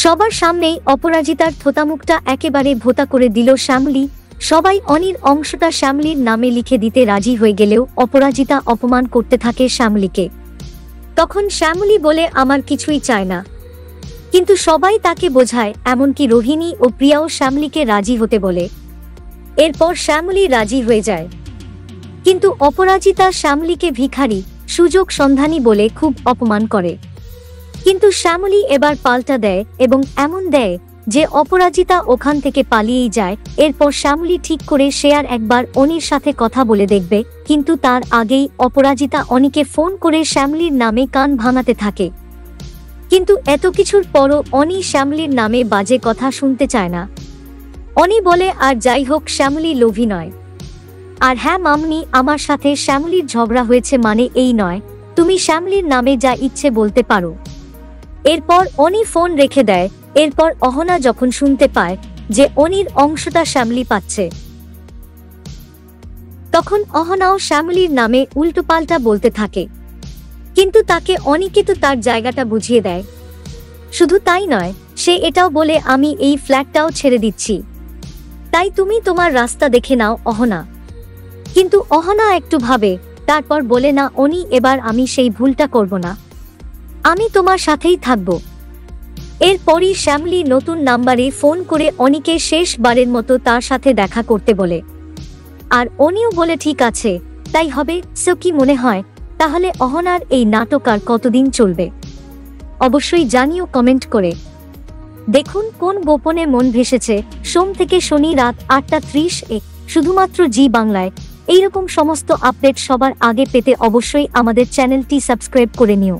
সবার সামনেই অপরাজিতার থোতামুখটা একেবারে ভোতা করে দিল শ্যামলী। সবাই অনির অংশটা শ্যামলীর নামে লিখে দিতে রাজি হয়ে গেলেও অপরাজিতা অপমান করতে থাকে শ্যামলীকে। তখন শ্যামলী বলে আমার কিছুই চায় না, কিন্তু সবাই তাকে বোঝায়, এমনকি রোহিণী ও প্রিয়াও শ্যামলীকে রাজি হতে বলে। এরপর শ্যামলী রাজি হয়ে যায়, কিন্তু অপরাজিতা শ্যামলীকে ভিখারি, সুযোগ সন্ধানী বলে খুব অপমান করে। কিন্তু শ্যামলী এবার পাল্টা দেয় এবং এমন দেয় যে অপরাজিতা ওখান থেকে পালিয়েই যায়। এরপর শ্যামলী ঠিক করে সে আর একবার অনির সাথে কথা বলে দেখবে, কিন্তু তার আগেই অপরাজিতা অনিকে ফোন করে শ্যামলীর নামে কান ভাঙাতে থাকে। কিন্তু এত কিছুর পরও অনি শ্যামলীর নামে বাজে কথা শুনতে চায় না। অনি বলে, আর যাই হোক শ্যামলী লোভী নয়। আর হ্যাঁ মামনি, আমার সাথে শ্যামলীর ঝগড়া হয়েছে মানে এই নয়, তুমি শ্যামলীর নামে যা ইচ্ছে বলতে পারো। এরপর অনি ফোন রেখে দেয়। এরপর অহনা যখন শুনতে পায় যে অনির অংশটা শ্যামলী পাচ্ছে, তখন অহনাও শ্যামলীর নামে উল্টোপাল্টা বলতে থাকে। কিন্তু তাকে অনিকে তো তার জায়গাটা বুঝিয়ে দেয়। শুধু তাই নয়, সে এটাও বলে আমি এই ফ্ল্যাটটাও ছেড়ে দিচ্ছি, তাই তুমি তোমার রাস্তা দেখে নাও অহনা। কিন্তু অহনা একটু ভাবে, তারপর বলে, না অনি, এবার আমি সেই ভুলটা করব না, আমি তোমার সাথেই থাকব। এরপরই শ্যামলী নতুন নাম্বারে ফোন করে অনিকে শেষবারের মতো তার সাথে দেখা করতে বলে। আর অনিও বলে ঠিক আছে, তাই হবে। সো কি মনে হয় তাহলে অহনার এই নাটক আর কতদিন চলবে? অবশ্যই জানিও কমেন্ট করে। দেখুন কোন গোপনে মন ভেসেছে, সোম থেকে শনি রাত 8:30 শুধুমাত্র জি বাংলায়। এইরকম সমস্ত আপডেট সবার আগে পেতে অবশ্যই আমাদের চ্যানেলটি সাবস্ক্রাইব করে নিও।